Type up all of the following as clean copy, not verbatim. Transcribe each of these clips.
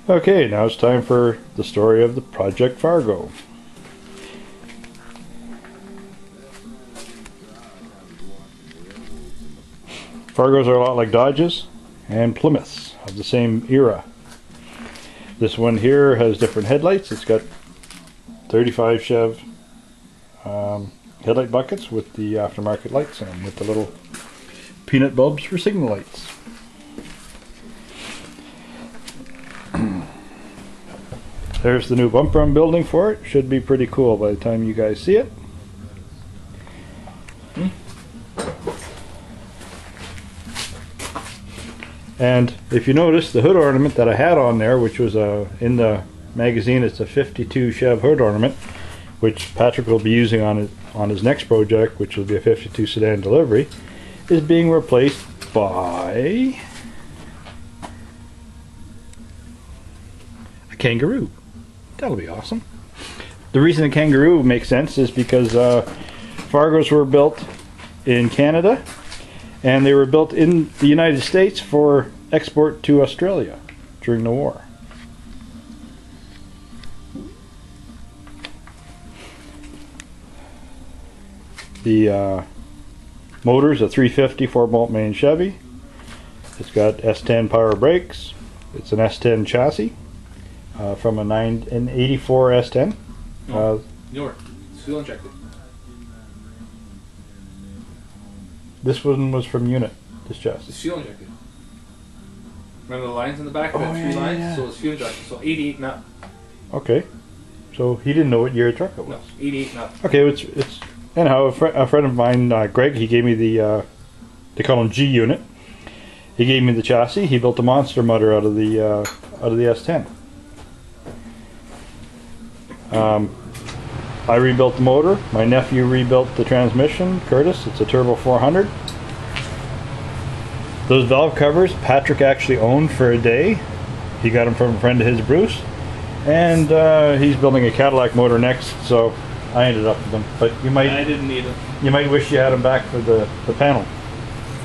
Okay, now it's time for the story of the Project Fargo. Fargos are a lot like Dodges and Plymouths of the same era. This one here has different headlights. It's got 35 Chev headlight buckets with the aftermarket lights and with the little peanut bulbs for signal lights. There's the new bumper I'm building for it. Should be pretty cool by the time you guys see it. And if you notice, the hood ornament that I had on there, which was in the magazine, it's a 52 Chev hood ornament, which Patrick will be using on his next project, which will be a 52 sedan delivery, is being replaced by a kangaroo. That'll be awesome. The reason a kangaroo makes sense is because Fargos were built in Canada, and they were built in the United States for export to Australia during the war. The motor's a 350 4-bolt main Chevy. It's got S10 power brakes. It's an S10 chassis from an 84 S10. Newer. It's fuel injected. This one was from unit, this chassis. It's fuel injected. Remember the lines in the back? Three lines? Yeah. So it's fuel injected. So 88 and up. Okay. So he didn't know what year truck it was. No, 88 and up. Okay, it's anyhow, a friend of mine, Greg, he gave me the, they call him G unit. He gave me the chassis. He built a monster motor out of the S10. I rebuilt the motor. My nephew rebuilt the transmission, Curtis. It's a Turbo 400. Those valve covers Patrick actually owned for a day. He got them from a friend of his, Bruce. And he's building a Cadillac motor next, so I ended up with them. But you might... I didn't need them. You might wish you had them back for the panel.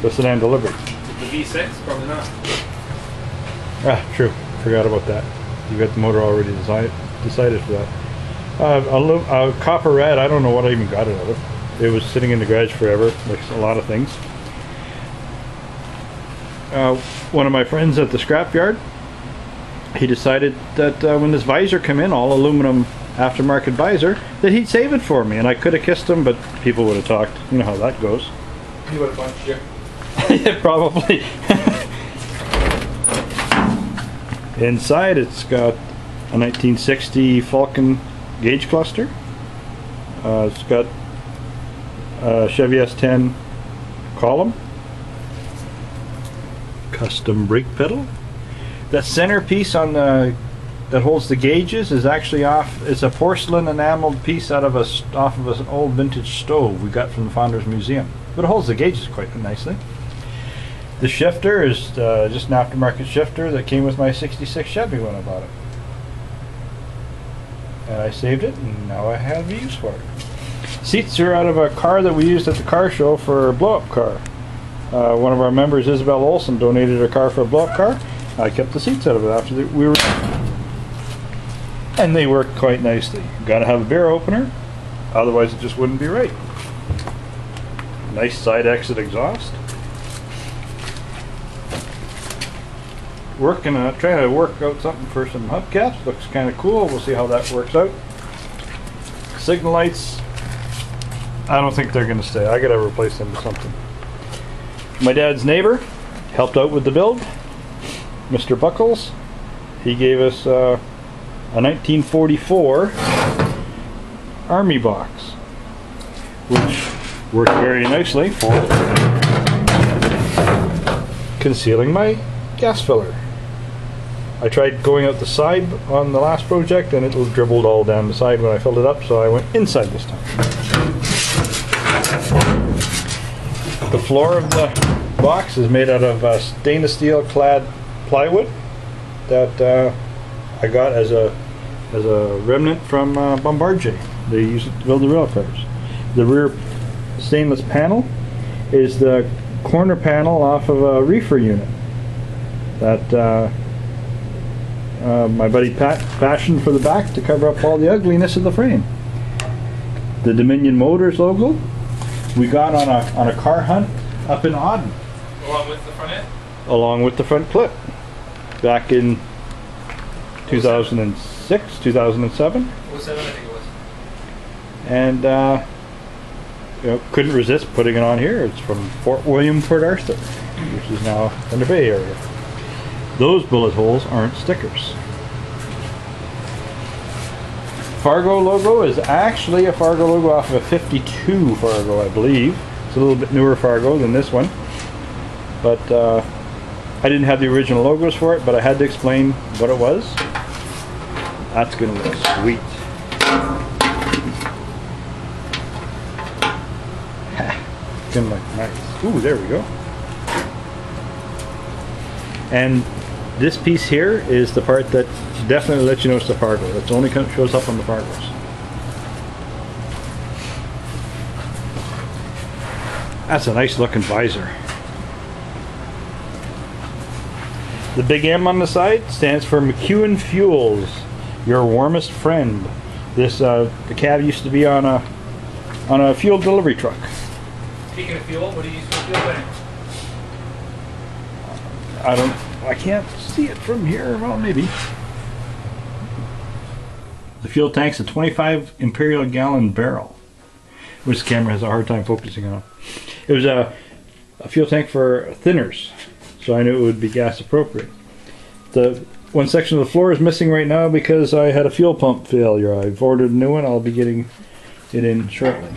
The sedan delivery. The V6? Probably not. Ah, true. Forgot about that. You got the motor already decided for that. Copper red, I don't know what I even got it out of. It was sitting in the garage forever, like a lot of things. One of my friends at the scrapyard, he decided that when this visor come in, all aluminum aftermarket visor, that he'd save it for me, and I could have kissed him, but people would have talked. You know how that goes. He would have punched you. Yeah, probably. Inside, it's got a 1960 Falcon gauge cluster. It's got a Chevy S10 column, custom brake pedal. That center piece on the that holds the gauges is actually off. It's a porcelain enameled piece off of an old vintage stove we got from the Founders Museum, but it holds the gauges quite nicely. The shifter is just an aftermarket shifter that came with my '66 Chevy when I bought it. And I saved it, and now I have use for it. Seats are out of a car that we used at the car show for a blow-up car. One of our members, Isabel Olson, donated her car for a blow-up car. I kept the seats out of it after we were... And they work quite nicely. Gotta have a beer opener, otherwise it just wouldn't be right. Nice side exit exhaust. Trying to work out something for some hubcaps. Looks kind of cool. We'll see how that works out. Signal lights, I don't think they're going to stay. I gotta replace them with something. My dad's neighbor helped out with the build, Mr. Buckles. He gave us a 1944 Army box, which worked very nicely for concealing my gas filler. I tried going out the side on the last project and it dribbled all down the side when I filled it up, so I went inside this time. The floor of the box is made out of stainless steel clad plywood that I got as a remnant from Bombardier. They use it to build the rail cars. The rear stainless panel is the corner panel off of a reefer unit that my buddy Pat fashioned for the back to cover up all the ugliness of the frame. The Dominion Motors logo we got on a car hunt up in Auden. Along with the front end? Along with the front clip. Back in 2006, 2007. 07, I think it was. And couldn't resist putting it on here. It's from Fort William, Port Arthur, which is now in the Bay Area. Those bullet holes aren't stickers. Fargo logo is actually a Fargo logo off of a 52 Fargo, I believe. It's a little bit newer Fargo than this one. But I didn't have the original logos for it, but I had to explain what it was. That's going to look sweet. It's going to look nice. Ooh, there we go. And this piece here is the part that definitely lets you know it's the Fargo. That's only shows up on the Fargos. That's a nice looking visor. The big M on the side stands for McEwen Fuels, your warmest friend. This the cab used to be on a fuel delivery truck. Speaking of fuel, what do you use for fuel tank? I can't see it from here. Well, maybe. The fuel tank's a 25 imperial gallon barrel, which the camera has a hard time focusing on. It was a fuel tank for thinners, so I knew it would be gas appropriate. The one section of the floor is missing right now because I had a fuel pump failure. I've ordered a new one. I'll be getting it in shortly.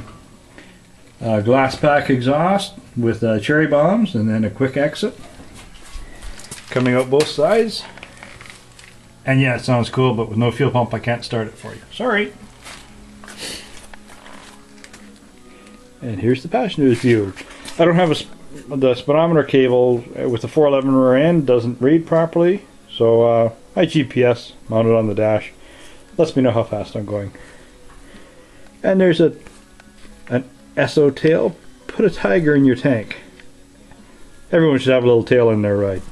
Glass pack exhaust with cherry bombs and then a quick exit coming out both sides. And yeah, it sounds cool, but with no fuel pump I can't start it for you. Sorry. And here's the passenger's view. I don't have the speedometer cable with the 411 rear end doesn't read properly, so my GPS mounted on the dash lets me know how fast I'm going. And there's an SO tail. Put a tiger in your tank. Everyone should have a little tail in their ride.